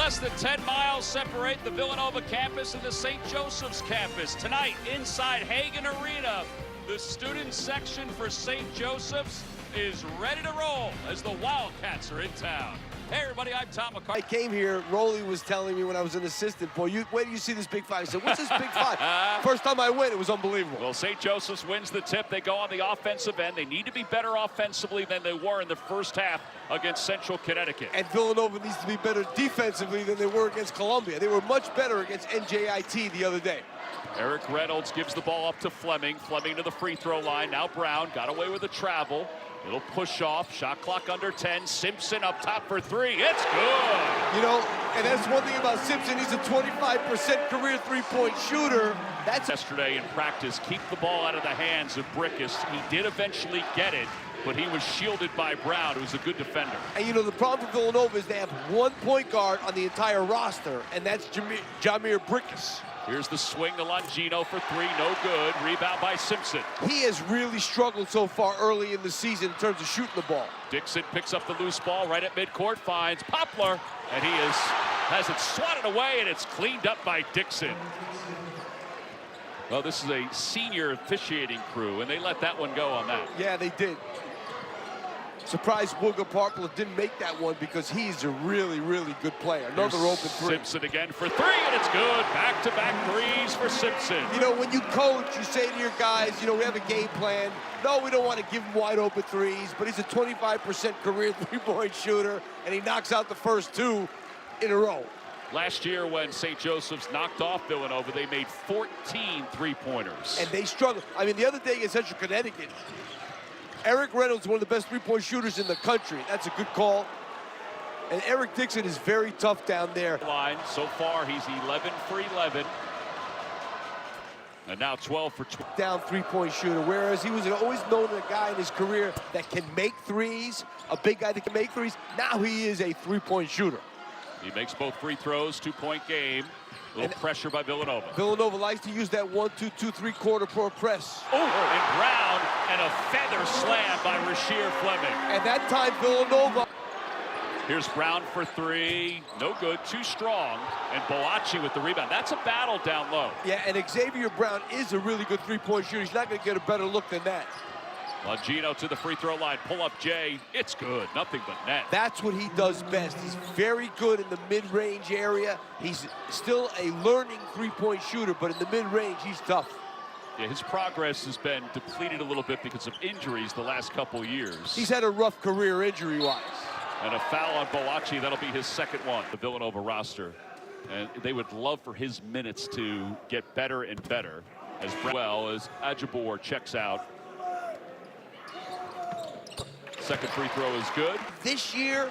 Less than 10 miles separate the Villanova campus and the St. Joseph's campus. Tonight, inside Hagan Arena, the student section for St. Joseph's is ready to roll as the Wildcats are in town. Hey everybody, I'm Tom McCarthy. I came here, Rolly was telling me when I was an assistant, boy, wait till you see this Big Five. I said, what's this Big Five? First time I went, it was unbelievable. Well, St. Joseph's wins the tip. They go on the offensive end. They need to be better offensively than they were in the first half against Central Connecticut. And Villanova needs to be better defensively than they were against Columbia. They were much better against NJIT the other day. Eric Reynolds gives the ball up to Fleming. Fleming to the free throw line. Now Brown got away with the travel. Little push off, shot clock under 10. Simpson up top for three. It's good. You know, and that's one thing about Simpson. He's a 25% career three-point shooter. That's yesterday in practice. Keep the ball out of the hands of Brickus. He did eventually get it, but he was shielded by Brown, who's a good defender. And you know, the problem for Villanova is they have one point guard on the entire roster, and that's Jamir Brickus. Here's the swing to Longino for three, no good. Rebound by Simpson. He has really struggled so far early in the season in terms of shooting the ball. Dixon picks up the loose ball right at midcourt, finds Poplar, and he has it swatted away, and it's cleaned up by Dixon. Well, this is a senior officiating crew, and they let that one go on that. Yeah, they did. Surprised Booger Poplar didn't make that one because he's a really, really good player. Another open three. Simpson again for three, and it's good. Back-to-back threes for Simpson. You know, when you coach, you say to your guys, you know, we have a game plan. No, we don't want to give him wide open threes, but he's a 25% career three-point shooter, and he knocks out the first two in a row. Last year when St. Joseph's knocked off Villanova, they made 14 three-pointers. And they struggled. I mean, the other day in Central Connecticut, Eric Reynolds, one of the best three-point shooters in the country. That's a good call. And Eric Dixon is very tough down there. Line so far, he's 11 for 11. And now 12 for 12. Down three-point shooter, whereas he was always known as a guy in his career that can make threes, a big guy that can make threes. Now he is a three-point shooter. He makes both free throws, two-point game. A little pressure by Villanova. Villanova likes to use that 1-2-2 3/4 pro press. Oh, and Brown, and a feather slam by Rasheer Fleming. And that time, Villanova. Here's Brown for three. No good, too strong. And Boachi with the rebound. That's a battle down low. Yeah, and Xavier Brown is a really good three-point shooter. He's not going to get a better look than that. Longino to the free throw line. Pull up Jay. It's good. Nothing but net. That's what he does best. He's very good in the mid-range area. He's still a learning three-point shooter, but in the mid-range, he's tough. Yeah, his progress has been depleted a little bit because of injuries the last couple years. He's had a rough career injury-wise. And a foul on Boachi. That'll be his second one. The Villanova roster. And they would love for his minutes to get better and better as well as Ajabor checks out. Second free throw is good. This year,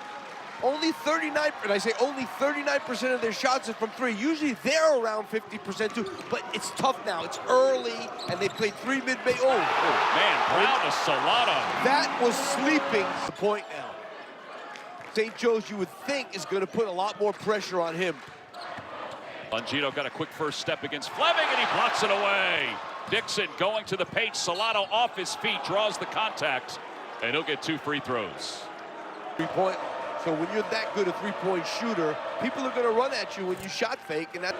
only 39%, and I say only 39% of their shots are from three. Usually they're around 50% too, but it's tough now. It's early, and they played three mid-May. Oh, man, Brown to Solano. That was sleeping the point now. St. Joe's, you would think, is going to put a lot more pressure on him. Longino got a quick first step against Fleming, and he blocks it away. Dixon going to the paint. Solano off his feet, draws the contact. And he'll get two free throws. Three-point. So when you're that good a three-point shooter, people are going to run at you when you shot fake. And that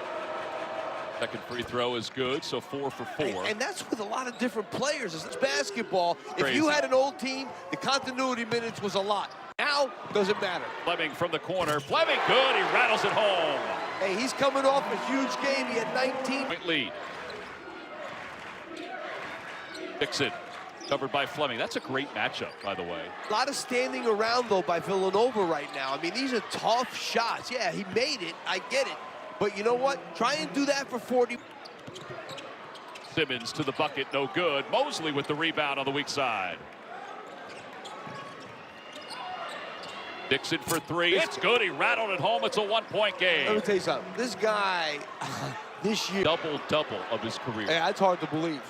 second free throw is good, so 4 for 4. And that's with a lot of different players. It's basketball. Crazy. If you had an old team, the continuity minutes was a lot. Now, doesn't matter. Fleming from the corner. Fleming good. He rattles it home. Hey, he's coming off a huge game. He had 19-point lead. Dixon. Covered by Fleming. That's a great matchup, by the way. A lot of standing around, though, by Villanova right now. I mean, these are tough shots. Yeah, he made it. I get it. But you know what? Try and do that for 40. Simmons to the bucket. No good. Mosley with the rebound on the weak side. Dixon for three. It's good. He rattled it home. It's a one-point game. Let me tell you something. This guy, this year. Double-double of his career. Yeah, that's hard to believe.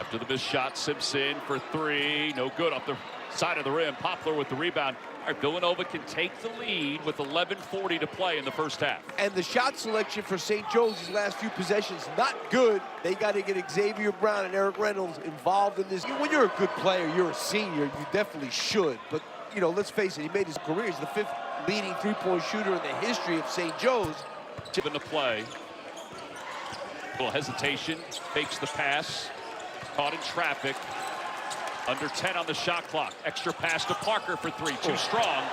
After the missed shot, Simpson for three. No good off the side of the rim. Poplar with the rebound. All right, Villanova can take the lead with 11:40 to play in the first half. And the shot selection for St. Joe's last few possessions, not good. They got to get Xavier Brown and Eric Reynolds involved in this. When you're a good player, you're a senior, you definitely should. But you know, let's face it, he made his career. He's the 5th leading three-point shooter in the history of St. Joe's. Given the play. Little hesitation, fakes the pass, caught in traffic. Under 10 on the shot clock. Extra pass to Parker for 3, too strong.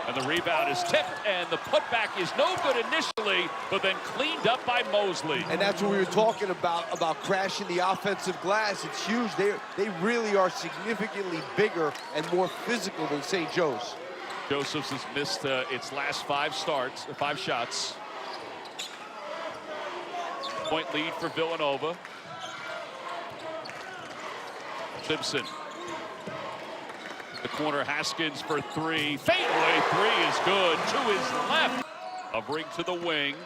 And the rebound is tipped, and the putback is no good initially, but then cleaned up by Mosley. And that's what we were talking about crashing the offensive glass. It's huge. They really are significantly bigger and more physical than St. Joe's. Joseph's has missed its last 5 shots. Point lead for Villanova. Simpson. The corner, Haskins for 3. Fadeaway 3 is good. To his left. Hovering to the wing.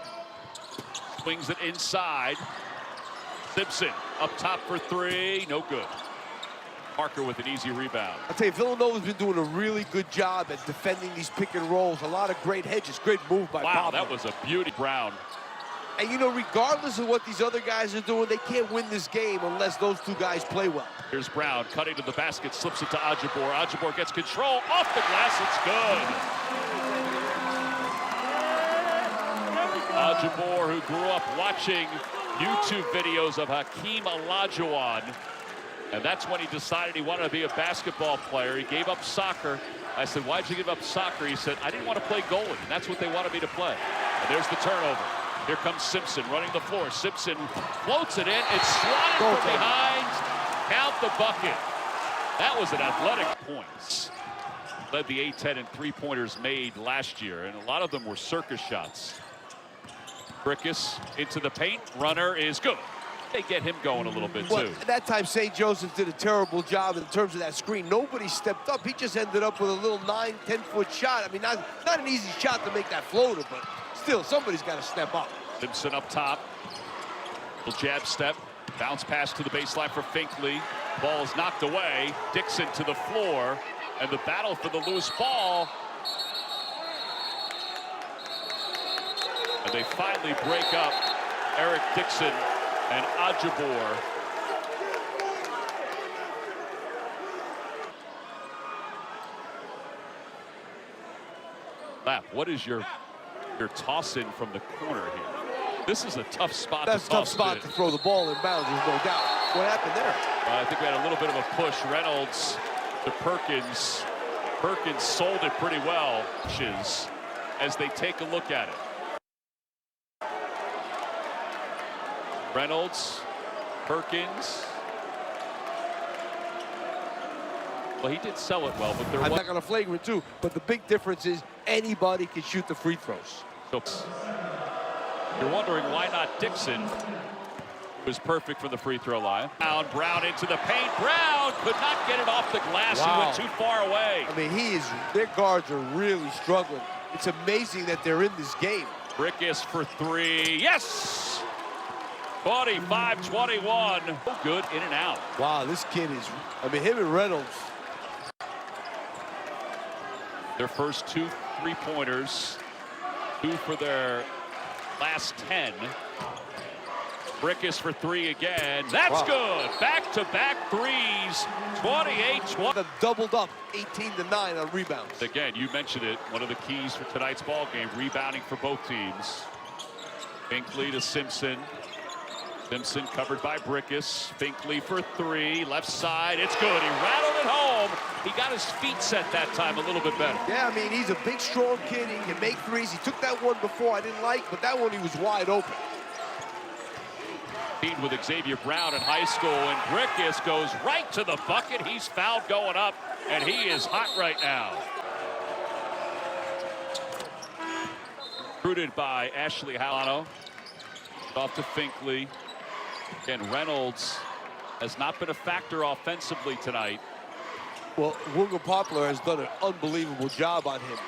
Swings it inside. Simpson up top for 3. No good. Parker with an easy rebound. I'll tell you, Villanova's been doing a really good job at defending these pick and rolls. A lot of great hedges. Great move by Wow, Pablo. that was a beauty. Brown. And, you know, regardless of what these other guys are doing, they can't win this game unless those 2 guys play well. Here's Brown cutting to the basket, slips it to Ajibor. Ajibor gets control off the glass. It's good. Ajibor, who grew up watching YouTube videos of Hakeem Olajuwon, and that's when he decided he wanted to be a basketball player. He gave up soccer. I said, why'd you give up soccer? He said, I didn't want to play goalie, and that's what they wanted me to play. And there's the turnover. Here comes Simpson running the floor. Simpson floats it in. It's swatted from behind. Count the bucket. That was an athletic points. Led the A-10 in three-pointers made last year, and a lot of them were circus shots. Brickus into the paint. Runner is good. They get him going a little bit, too. Well, at that time, St. Joseph did a terrible job in terms of that screen. Nobody stepped up. He just ended up with a little 9, 10-foot shot. I mean, not an easy shot to make that floater, but still, somebody's got to step up. Simpson up top. Little jab step. Bounce pass to the baseline for Finkley. Ball is knocked away. Dixon to the floor. And the battle for the loose ball. And they finally break up Eric Dixon and Ajibor. Lap, what is your toss in from the corner here? This is a tough spot. That's a tough spot to throw the ball in bounds, there's no doubt. What happened there? I think we had a little bit of a push. Reynolds to Perkins. Perkins sold it pretty well as they take a look at it. Reynolds, Perkins. Well, he did sell it well, but there was... I'm back on a flagrant too, but the big difference is anybody can shoot the free throws. You're wondering why not Dixon, who was perfect from the free throw line. Brown into the paint. Brown could not get it off the glass. Wow. He went too far away. I mean, their guards are really struggling. It's amazing that they're in this game. Brickus for 3. Yes! 25-21. Good in and out. Wow, this kid is, I mean, him and Reynolds. Their first 2 3-pointers. 2 for their last 10. Brickus for 3 again. That's good. Back-to-back threes. 28-20. They've doubled up 18-9 on rebounds. Again, you mentioned it. One of the keys for tonight's ball game, rebounding for both teams. Finkley to Simpson. Simpson covered by Brickus. Finkley for 3. Left side. It's good. He rattled it home. He got his feet set that time a little bit better. Yeah, I mean, he's a big, strong kid. He can make threes. He took that one before I didn't like, but that one he was wide open. With Xavier Brown in high school, and Brickus goes right to the bucket. He's fouled going up, and he is hot right now. Recruited by Ashley Halano. Off to Finkley. Again, Reynolds has not been a factor offensively tonight. Well, Wooga Poplar has done an unbelievable job on him.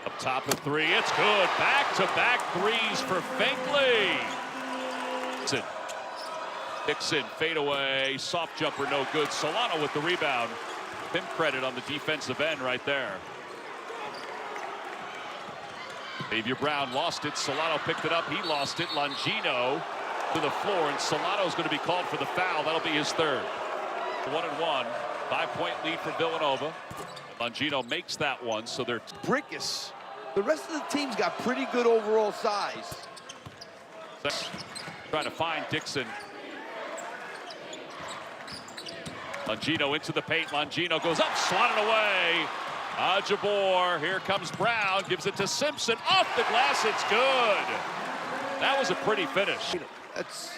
Up top of 3, it's good. Back-to-back threes for Finkley. Dixon, fadeaway, soft jumper, no good. Solano with the rebound. Him credit on the defensive end right there. Xavier Brown lost it. Solano picked it up. He lost it. Longino to the floor, and Solano's going to be called for the foul. That'll be his 3rd. 1-1. 5-point lead for Villanova. Longino makes that one, so they're Brickus. The rest of the team's got pretty good overall size. trying to find Dixon. Longino into the paint. Longino goes up, swatted away. Ajabor, here comes Brown, gives it to Simpson. Off the glass, it's good. That was a pretty finish. That's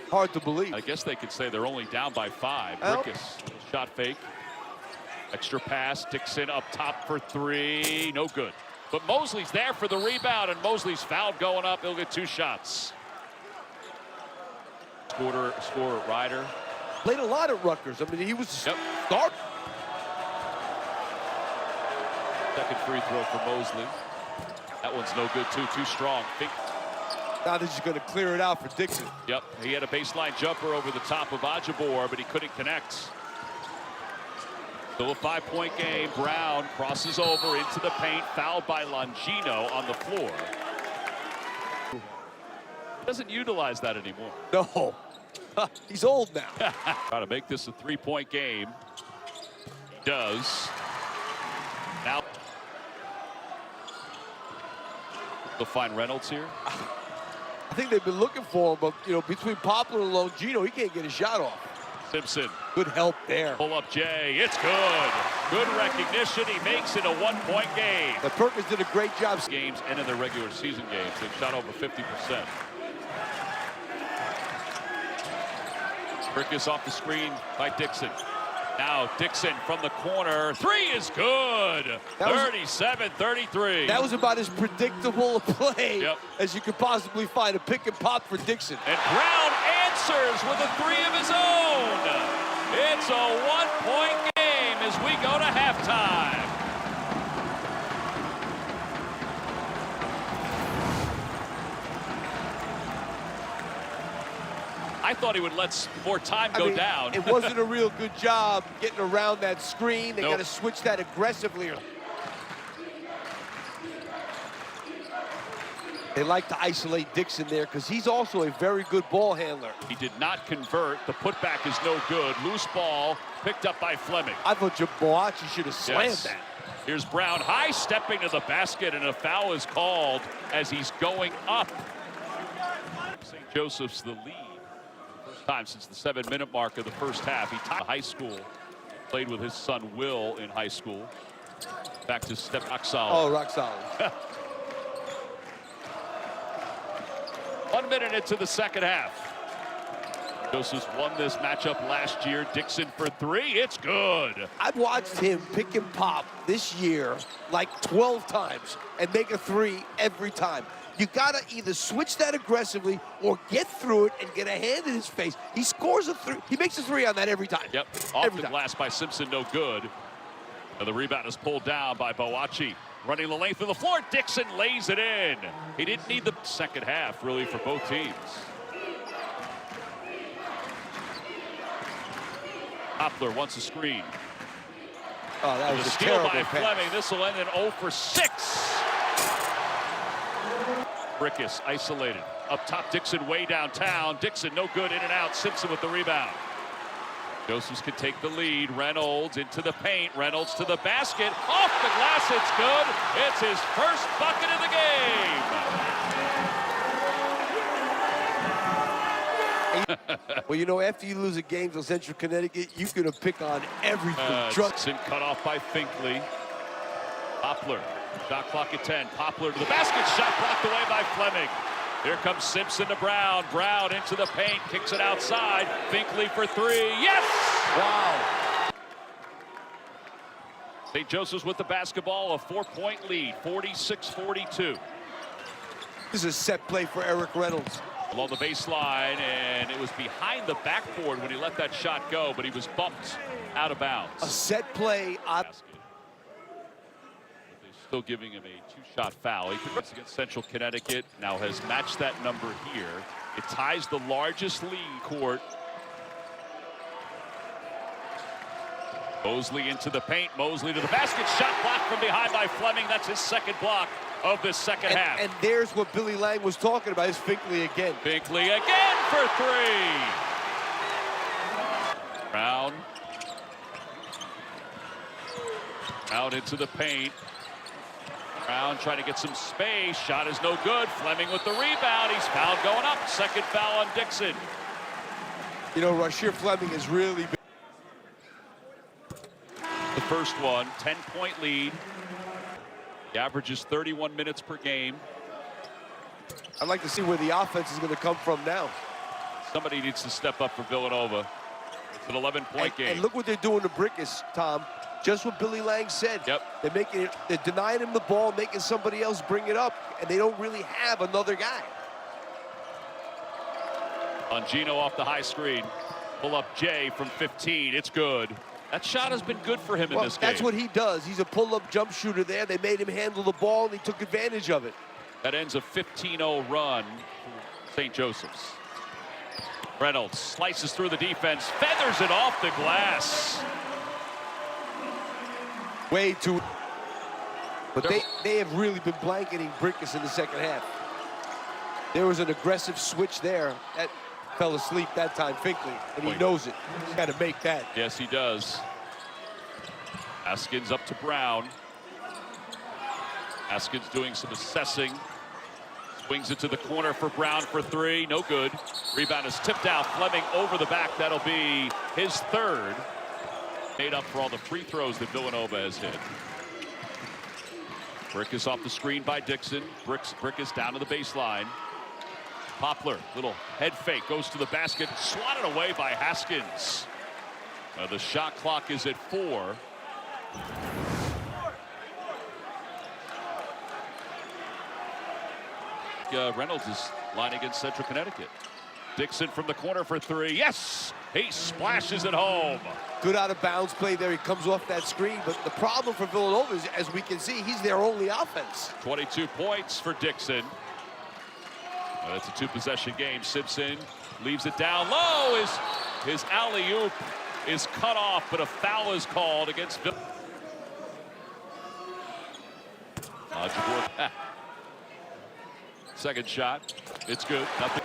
hard to believe. I guess they could say they're only down by 5. Oh. Brickus, shot fake. Extra pass, Dixon up top for 3, no good. But Mosley's there for the rebound, and Mosley's fouled going up. He'll get 2 shots. Scorer Ryder. Played a lot at Rutgers. I mean, he was Yep. start. Second free throw for Mosley. That one's no good too strong. Now they're just going to clear it out for Dixon. Yep, he had a baseline jumper over the top of Ajabor, but he couldn't connect. Still a 5-point game. Brown crosses over into the paint, fouled by Longino on the floor. Doesn't utilize that anymore. No, he's old now. Try to make this a 3-point game. He does. Now they'll find Reynolds here. I think they've been looking for him, but you know, between Poplar and Longino, he can't get a shot off. Simpson. Good help there. Pull up Jay. It's good. Good recognition. He makes it a 1-point game. The Perkins did a great job. Games and in their regular season games, they've shot over 50%. Brickus off the screen by Dixon. Now Dixon from the corner. 3 is good. 37-33. That was about as predictable a play Yep. as you could possibly find. A pick and pop for Dixon. And Brown answers with a 3 of his own. It's a 1-point game as we go to halftime. I thought he would let more time go down. It wasn't a real good job getting around that screen. They Nope. got to switch that aggressively. They like to isolate Dixon there because he's also a very good ball handler. He did not convert. The putback is no good. Loose ball picked up by Fleming. I thought Jaboachi should have slammed Yes. that. Here's Brown high stepping to the basket, and a foul is called as he's going up. St. Joseph's the lead. First time since the 7-minute mark of the first half. He tied high school. Played with his son Will in high school. Back to step rock solid. Oh, rock solid. 1 minute into the second half. Josephs won this matchup last year. Dixon for 3. It's good. I've watched him pick and pop this year like 12 times and make a 3 every time. You got to either switch that aggressively or get through it and get a hand in his face. He scores a 3. He makes a 3 on that every time. Yep. Off the glass by Simpson, no good. And the rebound is pulled down by Boachi. Running the length of the floor, Dixon lays it in. He didn't need the second half, really, for both teams. Poplar wants a screen. Oh, that was a steal terrible by pass. Fleming. This will end in 0 for 6. Brickus isolated. Up top, Dixon way downtown. Dixon no good, in and out. Simpson with the rebound. Josephs can take the lead. Reynolds into the paint. Reynolds to the basket. Off the glass, it's good. It's his first bucket of the game. Well, you know, after you lose a game to Central Connecticut, you can pick on everything. Dixon cut off by Finkley. Poplar, shot clock at 10. Poplar to the basket, shot blocked away by Fleming. Here comes Simpson to Brown. Brown into the paint, kicks it outside. Finkley for 3. Yes! Wow. St. Joseph's with the basketball, a 4-point lead, 46-42. This is a set play for Eric Reynolds. Along the baseline, and it was behind the backboard when he let that shot go, but he was bumped out of bounds. A set play. Still giving him a 2-shot foul. He converts against Central Connecticut. Now has matched that number here. It ties the largest lead court. Mosley into the paint. Mosley to the basket. Shot blocked from behind by Fleming. That's his second block of this second half. And there's what Billy Lang was talking about. Is Finkley again. Finkley again for 3. Brown. Out into the paint. Brown trying to get some space. Shot is no good. Fleming with the rebound. He's fouled going up. Second foul on Dixon. You know, Rasheer Fleming has really been. The first one, 10-point lead. He averages 31 minutes per game. I'd like to see where the offense is going to come from now. Somebody needs to step up for Villanova. It's an 11-point game. And look what they're doing to Brickus, Tom. Just what Billy Lang said. Yep. They're denying him the ball, making somebody else bring it up, and they don't really have another guy. Longino off the high screen. Pull up Jay from 15. It's good. That shot has been good for him in this game. That's what he does. He's a pull-up jump shooter there. They made him handle the ball, and he took advantage of it. That ends a 15-0 run for St. Joseph's. Reynolds slices through the defense, feathers it off the glass. Way too. But they have really been blanketing Brickus in the second half. There was an aggressive switch there. That fell asleep that time, Finkley, and he knows it. He's got to make that. Yes, he does. Haskins up to Brown. Haskins doing some assessing. Swings it to the corner for Brown for three. No good. Rebound is tipped out. Fleming over the back. That'll be his third. Made up for all the free throws that Villanova has hit. Brickus off the screen by Dixon. Brickus down to the baseline. Poplar, little head fake, goes to the basket, swatted away by Haskins. The shot clock is at 4. Reynolds is line against Central Connecticut. Dixon from the corner for three. Yes! He splashes it home. Good out of bounds play there. He comes off that screen. But the problem for Villanova is, as we can see, he's their only offense. 22 points for Dixon. That's a 2-possession game. Simpson leaves it down low. His alley-oop is cut off, but a foul is called against Villanova. Second shot. It's good. Nothing.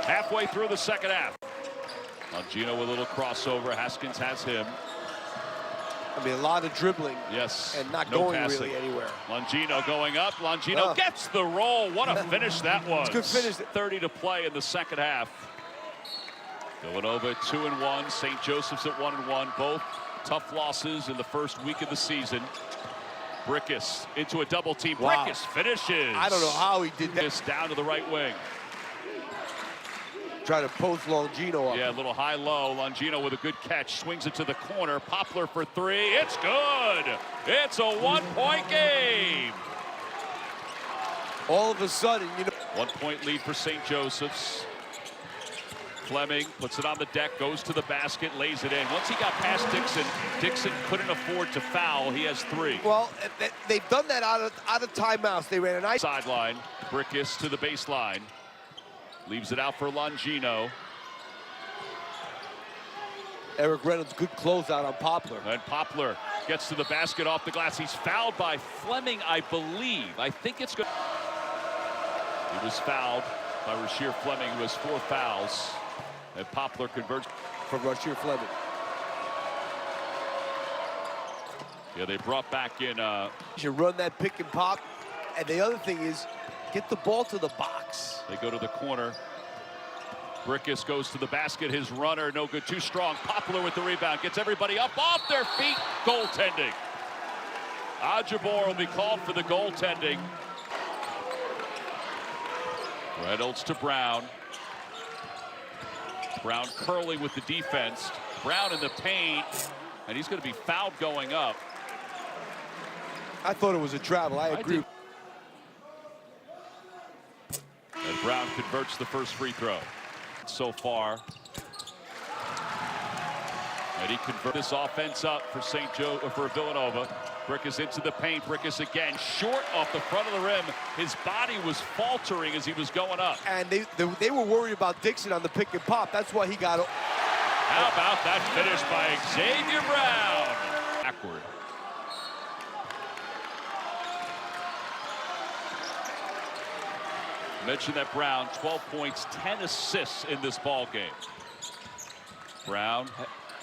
Halfway through the second half. Longino with a little crossover. Haskins has him. I mean, a lot of dribbling. Yes. And not no going passing. really anywhere. Longino going up. Longino gets the roll. What a finish that was. It's good finish. 30 to play in the second half. Villanova 2-1. St. Joseph's at 1-1. Both tough losses in the first week of the season. Brickus into a double team. Wow. Brickus finishes. I don't know how he did that. This down to the right wing. Try to post Longino up. Yeah, a little high-low. Longino with a good catch. Swings it to the corner. Poplar for three. It's good. It's a 1-point game. All of a sudden, you know. 1-point lead for St. Joseph's. Fleming puts it on the deck, goes to the basket, lays it in. Once he got past Dixon, Dixon couldn't afford to foul. He has 3. Well, they've done that out of timeouts. They ran a nice sideline. Brickus to the baseline. Leaves it out for Longino. Eric Reynolds, good closeout on Poplar. And Poplar gets to the basket off the glass. He's fouled by Fleming, I believe. I think it's good. He was fouled by Rasheer Fleming, who has 4 fouls. And Poplar converts from Rasheer Fleming. Yeah, they brought back in. You should run that pick and pop. And the other thing is, get the ball to the box. They go to the corner. Brickus goes to the basket. His runner, no good, too strong. Poplar with the rebound. Gets everybody up off their feet. Goaltending. Ajabor will be called for the goaltending. Reynolds to Brown. Brown curling with the defense. Brown in the paint. And he's going to be fouled going up. I thought it was a travel. I agree. And Brown converts the first free throw so far. And he converts this offense up for for Villanova. Brickus into the paint. Brickus again, short off the front of the rim. His body was faltering as he was going up. And they were worried about Dixon on the pick and pop. That's why he got it. How about that finish by Xavier Brown? Backward. Mentioned that Brown, 12 points, 10 assists in this ball game. Brown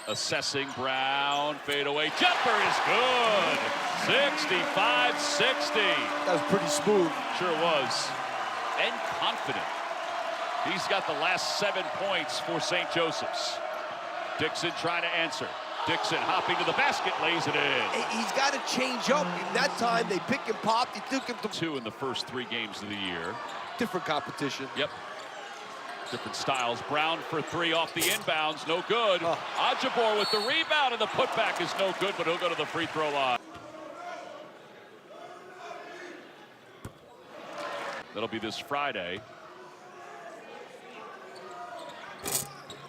Assessing Brown, fadeaway jumper is good. 65-60. That was pretty smooth. Sure was. And confident. He's got the last 7 points for St. Joseph's. Dixon trying to answer. Dixon hopping to the basket, lays it in. He's got to change up. In that time, they pick and pop. They took him to 2 in the first 3 games of the year. different competition. Yep. Different styles. Brown for 3 off the inbounds, no good. Ajabor with the rebound, and the putback is no good, but he'll go to the free throw line. That'll be this Friday.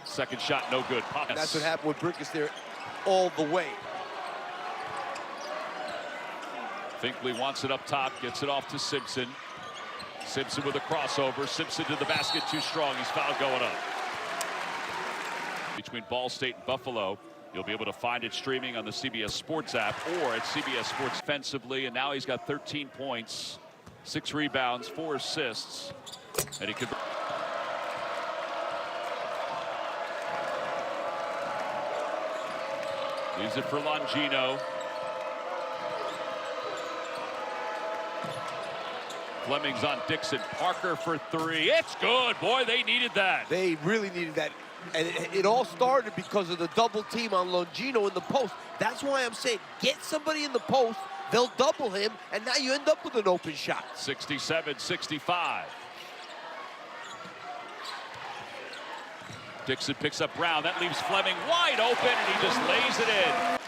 Second shot, no good. Pop. That's what happened with Brickus there all the way. Finkley wants it up top, gets it off to Simpson. Simpson with a crossover. Simpson to the basket, too strong. He's fouled going up. Between Ball State and Buffalo, you'll be able to find it streaming on the CBS Sports app or at CBS Sports offensively. And now he's got 13 points, 6 rebounds, 4 assists, and he could. Leaves it for Longino. Fleming's on Dixon. Parker for 3. It's good. Boy, they needed that. They really needed that. And it all started because of the double team on Longino in the post. That's why I'm saying get somebody in the post. They'll double him, and now you end up with an open shot. 67-65. Dixon picks up Brown. That leaves Fleming wide open, and he just lays it in.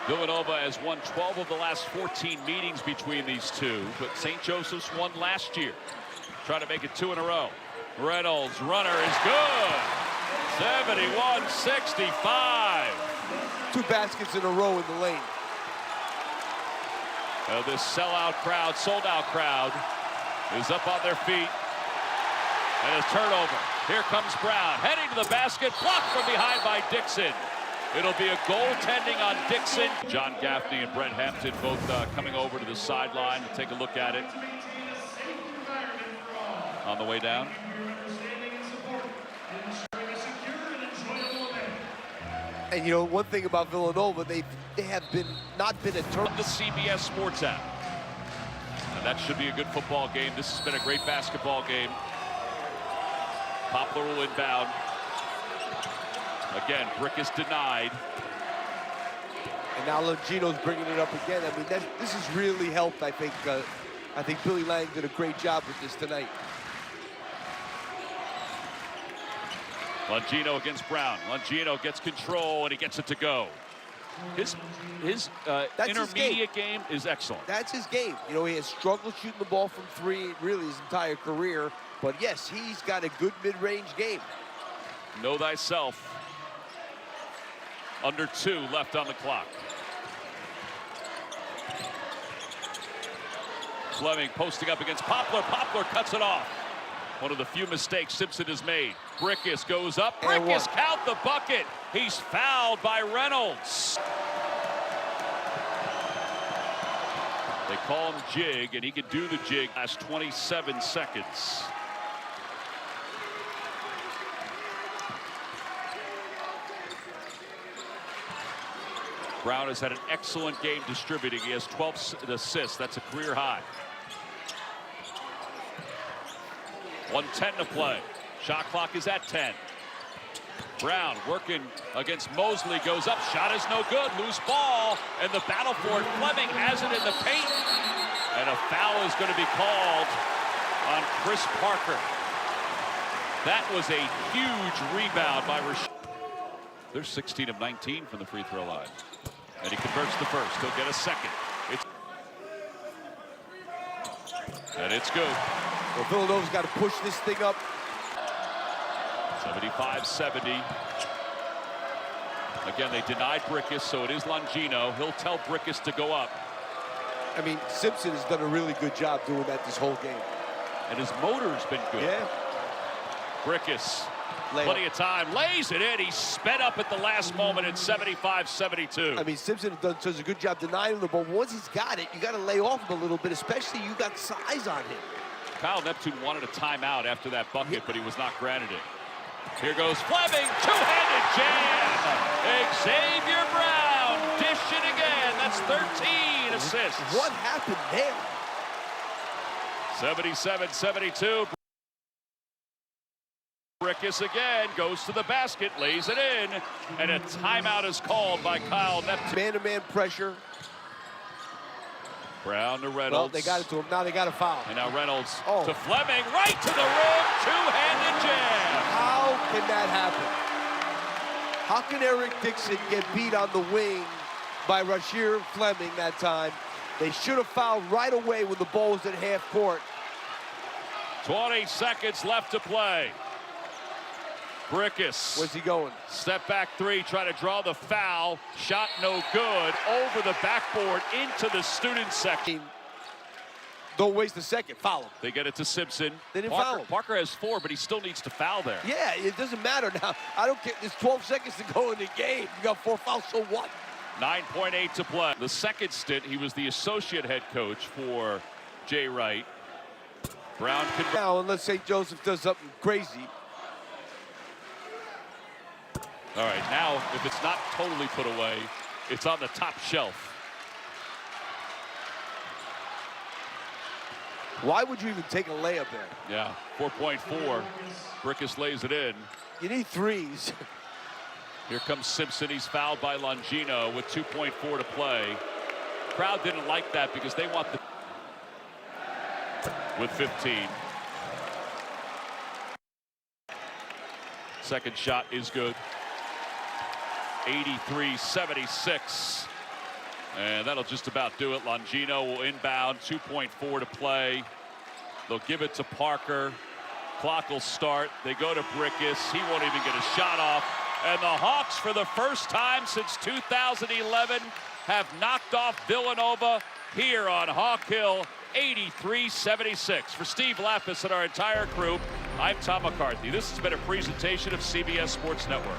Villanova has won 12 of the last 14 meetings between these two, but St. Joseph's won last year. Trying to make it 2 in a row. Reynolds, runner is good. 71-65. 2 baskets in a row in the lane. Well, this sellout crowd, sold-out crowd, is up on their feet. And a turnover. Here comes Brown, heading to the basket, blocked from behind by Dixon. It'll be a goaltending on Dixon. John Gaffney and Brett Hampton both coming over to the sideline to take a look at it. On the way down. And you know, one thing about Villanova, they have not been a turn. The CBS Sports app. And that should be a good football game. This has been a great basketball game. Poplar will inbound. Again, Brickus denied. And now Longino's bringing it up again. I mean, this has really helped, I think. I think Billy Lang did a great job with this tonight. Longino against Brown. Longino gets control, and he gets it to go. His intermediate game is excellent. That's his game. You know, he has struggled shooting the ball from 3 really his entire career. But yes, he's got a good mid-range game. Know thyself. Under 2 left on the clock. Fleming posting up against Poplar. Poplar cuts it off. One of the few mistakes Simpson has made. Brickus goes up. Brickus count the bucket. He's fouled by Reynolds. They call him jig, and he can do the jig. Last 27 seconds. Brown has had an excellent game distributing. He has 12 assists. That's a career high. 1:10 to play. Shot clock is at 10. Brown working against Mosley, goes up. Shot is no good. Loose ball, and the battle for it. Fleming has it in the paint, and a foul is going to be called on Chris Parker. That was a huge rebound by Rashid. They're 16 of 19 from the free throw line. And he converts the first. He'll get a second. And it's good. Well, Villanova's got to push this thing up. 75-70. Again, they denied Brickus, so it is Longino. He'll tell Brickus to go up. I mean, Simpson has done a really good job doing that this whole game. And his motor's been good. Yeah. Brickus. Plenty of time, lays it in. He sped up at the last moment at 75-72. I mean, Simpson does a good job denying the ball. Once he's got it, you got to lay off him a little bit, especially you got size on him. Kyle Neptune wanted a timeout after that bucket, but he was not granted it. Here goes Fleming, two-handed jam. Xavier Brown dishing again. That's 13 assists. What happened there? 77-72. Brickus again goes to the basket, lays it in, and a timeout is called by Kyle Neptune. Man-to-man pressure. Brown to Reynolds. Well, they got it to him. Now they got a foul. And now Reynolds to Fleming, right to the rim, two-handed jam. How can that happen? How can Eric Dixon get beat on the wing by Rasheer Fleming that time? They should have fouled right away when the ball was at half court. 20 seconds left to play. Brickus. Where's he going? Step back three, try to draw the foul. Shot no good. Over the backboard into the student section. Don't waste a second. Foul him. They get it to Simpson. They didn't foul him. Parker has 4, but he still needs to foul there. Yeah, it doesn't matter now. I don't care. There's 12 seconds to go in the game. You got 4 fouls, so what? 9.8 to play. The second stint, he was the associate head coach for Jay Wright. Brown can... Now, unless St. Joseph does something crazy. All right, now, if it's not totally put away, it's on the top shelf. Why would you even take a layup there? Yeah, 4.4. Brickus lays it in. You need threes. Here comes Simpson. He's fouled by Longino with 2.4 to play. Crowd didn't like that because they want the... with 15. Second shot is good. 83-76. And that'll just about do it. Longino will inbound, 2.4 to play. They'll give it to Parker. Clock will start. They go to Brickus. He won't even get a shot off. And the Hawks, for the first time since 2011, have knocked off Villanova here on Hawk Hill, 83-76. For Steve Lapis and our entire crew, I'm Tom McCarthy. This has been a presentation of CBS Sports Network.